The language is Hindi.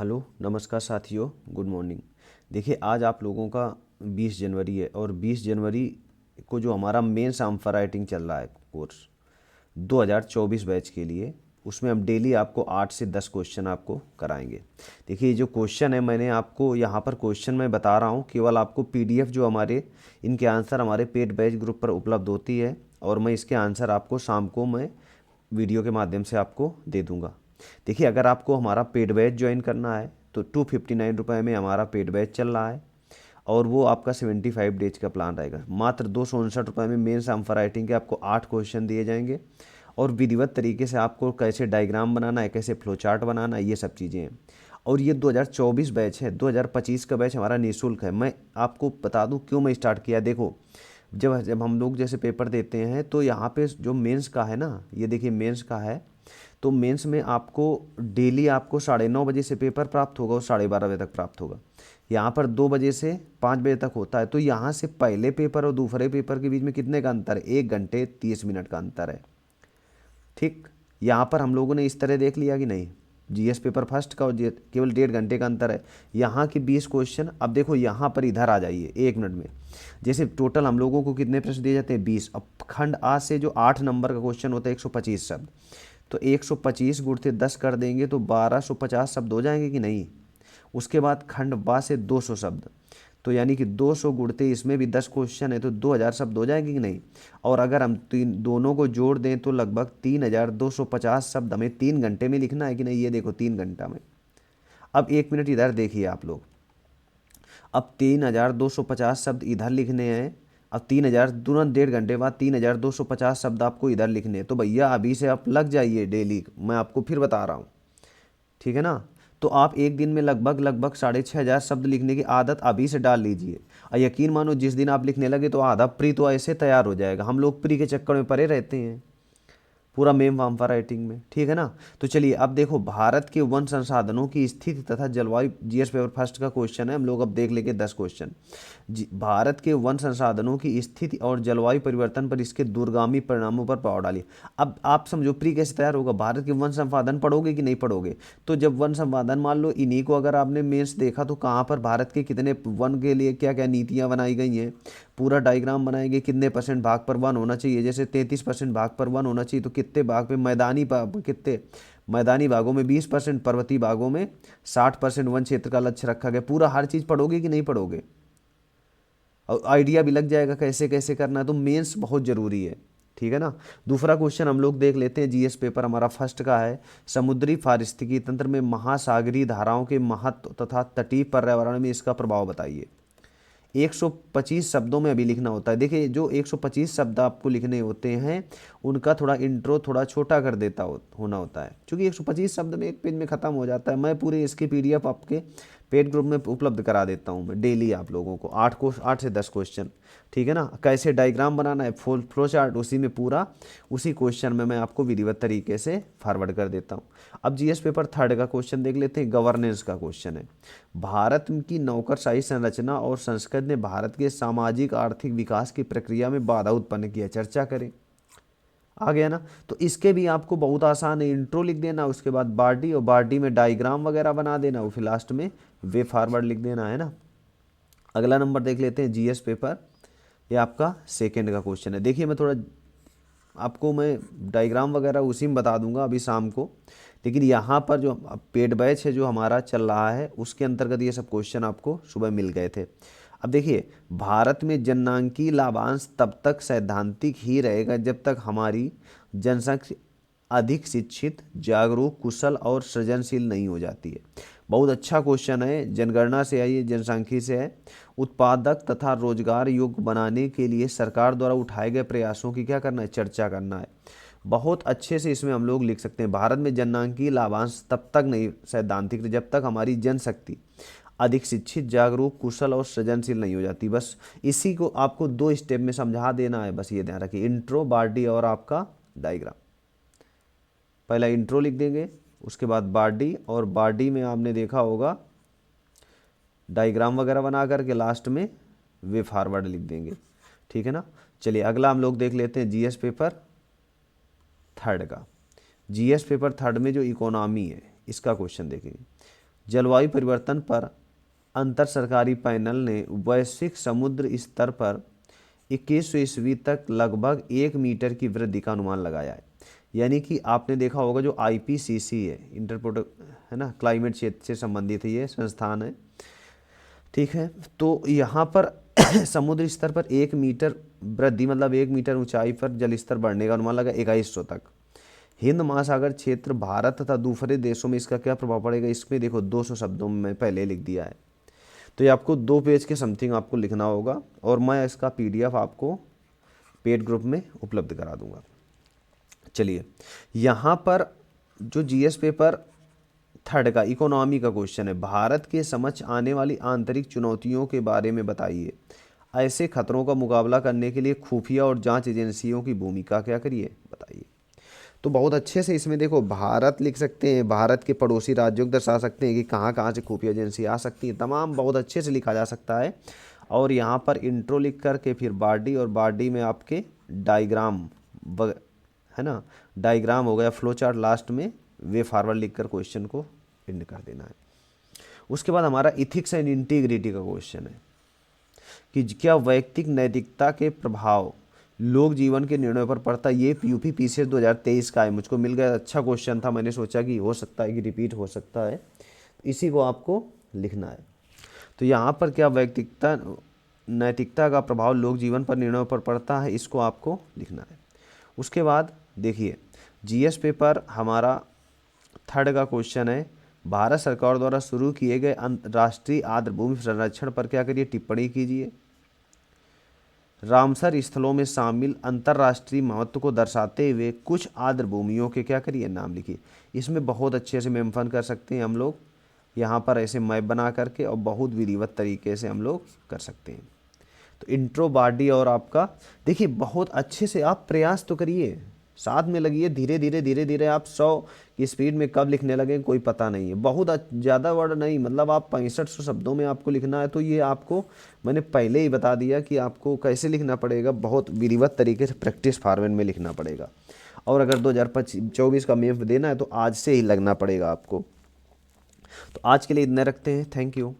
हेलो नमस्कार साथियों, गुड मॉर्निंग। देखिए आज आप लोगों का 20 जनवरी है और 20 जनवरी को जो हमारा मेन साम्फर राइटिंग चल रहा है कोर्स 2024 बैच के लिए, उसमें हम डेली आपको 8 से 10 क्वेश्चन आपको कराएंगे। देखिए ये जो क्वेश्चन है मैंने आपको यहाँ पर क्वेश्चन मैं बता रहा हूँ, केवल आपको पीडीएफ जो हमारे इनके आंसर हमारे पेड बैच ग्रुप पर उपलब्ध होती है और मैं इसके आंसर आपको शाम को मैं वीडियो के माध्यम से आपको दे दूंगा। देखिए अगर आपको हमारा पेड बैच ज्वाइन करना है तो 259 में हमारा पेड बैच चल रहा है और वो आपका 75 डेज का प्लान रहेगा। मात्र 259 में मेन साम्फर राइटिंग के आपको 8 क्वेश्चन दिए जाएंगे और विधिवत तरीके से आपको कैसे डायग्राम बनाना है, कैसे फ्लो चार्ट बनाना है, ये सब चीज़ें हैं। और ये 2024 बैच है, 2025 का बैच हमारा निःशुल्क है। मैं आपको बता दूं क्यों मैं स्टार्ट किया। देखो जब जब हम लोग जैसे पेपर देते हैं तो यहाँ पे जो मेंस का है ना, ये देखिए मेंस का है, तो मेंस में आपको डेली आपको 9:30 बजे से पेपर प्राप्त होगा और 12:30 बजे तक प्राप्त होगा। यहाँ पर 2 बजे से 5 बजे तक होता है। तो यहाँ से पहले पेपर और दूसरे पेपर के बीच में कितने का अंतर है? 1 घंटे 30 मिनट का अंतर है। ठीक, यहाँ पर हम लोगों ने इस तरह देख लिया कि नहीं, जीएस पेपर फर्स्ट का और केवल 1.5 घंटे का अंतर है। यहाँ के 20 क्वेश्चन, अब देखो यहाँ पर इधर आ जाइए 1 मिनट में। जैसे टोटल हम लोगों को कितने प्रश्न दिए जाते हैं? 20। अब खंड आ से जो 8 नंबर का क्वेश्चन होता है 125 शब्द, तो 125 गुणित 10 कर देंगे तो 1250 शब्द हो जाएंगे कि नहीं। उसके बाद खंड बा से 200 शब्द, तो यानी कि 200 गुणते इसमें भी 10 क्वेश्चन है तो 2000 शब्द हो जाएंगे कि नहीं। और अगर हम दोनों को जोड़ दें तो लगभग 3250 शब्द हमें 3 घंटे में लिखना है कि नहीं। ये देखो 3 घंटा में। अब 1 मिनट इधर देखिए आप लोग, अब 3250 शब्द इधर लिखने हैं। अब 3000 तुरंत 1.5 घंटे बाद 3250 शब्द आपको इधर लिखने हैं। तो भैया अभी से आप लग जाइए डेली, मैं आपको फिर बता रहा हूँ, ठीक है ना। तो आप एक दिन में लगभग लगभग 6500 शब्द लिखने की आदत अभी से डाल लीजिए और यकीन मानो जिस दिन आप लिखने लगे तो आधा प्री तो ऐसे तैयार हो जाएगा। हम लोग प्री के चक्कर में पड़े रहते हैं पूरा मेम वाम्फा राइटिंग में, ठीक है ना। तो चलिए अब देखो, भारत के वन संसाधनों की स्थिति तथा जलवायु, जीएस पेपर फर्स्ट का क्वेश्चन है। हम लोग अब देख लेंगे 10 क्वेश्चन। भारत के वन संसाधनों की स्थिति और जलवायु परिवर्तन पर इसके दूरगामी परिणामों पर प्रभाव डालिए। अब आप समझो प्री कैसे तैयार होगा। भारत के वन संसाधन पढ़ोगे कि नहीं पढ़ोगे? तो जब वन संसाधन मान लो इन्हीं को अगर आपने मेंस देखा तो कहाँ पर भारत के कितने वन के लिए क्या क्या नीतियाँ बनाई गई हैं, पूरा डायग्राम बनाएंगे। कितने % भाग पर वन होना चाहिए, जैसे 33% भाग पर वन होना चाहिए तो कितने भाग पे मैदानी कितने मैदानी भागों में 20%, पर्वतीय भागों में 60% वन क्षेत्र का लक्ष्य रखा गया। पूरा हर चीज़ पढ़ोगे कि नहीं पढ़ोगे? और आइडिया भी लग जाएगा कैसे कैसे करना है। तो मेंस बहुत ज़रूरी है, ठीक है ना। दूसरा क्वेश्चन हम लोग देख लेते हैं, जीएस पेपर हमारा फर्स्ट का है। समुद्री पारिस्थितिकी तंत्र में महासागरीय धाराओं के महत्व तथा तटीय पर्यावरण में इसका प्रभाव बताइए। 125 शब्दों में अभी लिखना होता है। देखिए जो 125 शब्द आपको लिखने होते हैं उनका थोड़ा इंट्रो थोड़ा छोटा कर देता होना होता है, क्योंकि 125 शब्द में एक पेज में ख़त्म हो जाता है। मैं पूरे इसकी पीडीएफ आपके पेड ग्रुप में उपलब्ध करा देता हूँ मैं डेली आप लोगों को 8 से 10 क्वेश्चन, ठीक है ना। कैसे डायग्राम बनाना है, फ्लो चार्ट, उसी में पूरा उसी क्वेश्चन में मैं आपको विधिवत तरीके से फॉरवर्ड कर देता हूँ। अब जीएस पेपर थर्ड का क्वेश्चन देख लेते हैं। गवर्नेंस का क्वेश्चन है। भारत की नौकरशाही संरचना और संस्कृति ने भारत के सामाजिक आर्थिक विकास की प्रक्रिया में बाधा उत्पन्न किया, चर्चा करें। आ गया ना। तो इसके भी आपको बहुत आसान है, इंट्रो लिख देना, उसके बाद बाडी और बाडी में डायग्राम वगैरह बना देना, और फिर लास्ट में वे फॉरवर्ड लिख देना, है ना। अगला नंबर देख लेते हैं जीएस पेपर, ये आपका सेकंड का क्वेश्चन है। देखिए मैं थोड़ा आपको मैं डायग्राम वगैरह उसी में बता दूंगा अभी शाम को, लेकिन यहाँ पर जो पेड बैच है जो हमारा चल रहा है उसके अंतर्गत ये सब क्वेश्चन आपको सुबह मिल गए थे। अब देखिए, भारत में जननांकीय लाभांश तब तक सैद्धांतिक ही रहेगा जब तक हमारी जनसंख्या अधिक शिक्षित, जागरूक, कुशल और सृजनशील नहीं हो जाती है। बहुत अच्छा क्वेश्चन है, जनगणना से है, ये जनसांख्यिकी से है। उत्पादक तथा रोजगार योग्य बनाने के लिए सरकार द्वारा उठाए गए प्रयासों की क्या करना है, चर्चा करना है। बहुत अच्छे से इसमें हम लोग लिख सकते हैं। भारत में जननांकीय लाभांश तब तक नहीं सैद्धांतिक जब तक हमारी जनशक्ति अधिक शिक्षित, जागरूक, कुशल और सृजनशील नहीं हो जाती। बस इसी को आपको 2 स्टेप में समझा देना है। बस ये ध्यान रखिए, इंट्रो, बाडी और आपका डायग्राम। पहला इंट्रो लिख देंगे, उसके बाद बाडी, और बाडी में आपने देखा होगा डायग्राम वगैरह बना करके लास्ट में वे फॉरवर्ड लिख देंगे, ठीक है ना। चलिए अगला हम लोग देख लेते हैं जीएस पेपर थर्ड का। जीएस पेपर थर्ड में जो इकोनॉमी है इसका क्वेश्चन देखेंगे। जलवायु परिवर्तन पर अंतर सरकारी पैनल ने वैश्विक समुद्र स्तर पर 2100 ईस्वी तक लगभग 1 मीटर की वृद्धि का अनुमान लगाया है। यानी कि आपने देखा होगा जो आईपीसीसी है, है ना, क्लाइमेट क्षेत्र से संबंधित ये संस्थान है, ठीक है। तो यहाँ पर समुद्र स्तर पर 1 मीटर वृद्धि मतलब 1 मीटर ऊंचाई पर जल स्तर बढ़ने का अनुमान लगा 2100 तक। हिंद महासागर क्षेत्र, भारत तथा दूसरे देशों में इसका क्या प्रभाव पड़ेगा, इसमें देखो 200 शब्दों में मैं पहले लिख दिया है। तो ये आपको 2 पेज के समथिंग आपको लिखना होगा और मैं इसका पीडीएफ आपको पेड ग्रुप में उपलब्ध करा दूंगा। चलिए, यहाँ पर जो जीएस पेपर 3 का इकोनॉमी का क्वेश्चन है, भारत के समक्ष आने वाली आंतरिक चुनौतियों के बारे में बताइए। ऐसे खतरों का मुकाबला करने के लिए खुफिया और जांच एजेंसियों की भूमिका क्या करिए बताइए। तो बहुत अच्छे से इसमें देखो भारत लिख सकते हैं, भारत के पड़ोसी राज्यों को दर्शा सकते हैं कि कहाँ कहाँ से खुफिया एजेंसी आ सकती है, तमाम बहुत अच्छे से लिखा जा सकता है। और यहाँ पर इंट्रो लिख कर के फिर बॉडी, और बॉडी में आपके डायग्राम है ना, डायग्राम हो गया, फ्लो चार्ट, लास्ट में वे फॉरवर्ड लिख कर क्वेश्चन को एंड कर देना है। उसके बाद हमारा इथिक्स एंड इंटीग्रिटी का क्वेश्चन है कि क्या वैयक्तिक नैतिकता के प्रभाव लोक जीवन के निर्णयों पर पड़ता है। ये यूपी पीसीएस 2023 का है, मुझको मिल गया, अच्छा क्वेश्चन था, मैंने सोचा कि हो सकता है कि रिपीट हो सकता है, इसी को आपको लिखना है। तो यहाँ पर क्या वैयक्तिकता नैतिकता का प्रभाव लोक जीवन पर निर्णयों पर पड़ता है, इसको आपको लिखना है। उसके बाद देखिए जीएस पेपर हमारा 3 का क्वेश्चन है, भारत सरकार द्वारा शुरू किए गए राष्ट्रीय आर्द्रभूमि संरक्षण पर क्या करिए, टिप्पणी कीजिए। रामसर स्थलों में शामिल अंतर्राष्ट्रीय महत्व को दर्शाते हुए कुछ आर्द्रभूमियों के क्या करिए, नाम लिखिए। इसमें बहुत अच्छे से मेंशन कर सकते हैं हम लोग, यहाँ पर ऐसे मैप बना करके, और बहुत विधिवत तरीके से हम लोग कर सकते हैं। तो इंट्रो, बॉडी और आपका देखिए बहुत अच्छे से आप प्रयास तो करिए, साथ में लगिए, धीरे धीरे धीरे धीरे आप 100 की स्पीड में कब लिखने लगे कोई पता नहीं है। बहुत ज़्यादा वर्ड नहीं, मतलब आप 6500 शब्दों में आपको लिखना है। तो ये आपको मैंने पहले ही बता दिया कि आपको कैसे लिखना पड़ेगा, बहुत विधिवत तरीके से प्रैक्टिस फॉर्मेट में लिखना पड़ेगा। और अगर 2024 का मेंस देना है तो आज से ही लगना पड़ेगा आपको। तो आज के लिए इतना रखते हैं, थैंक यू।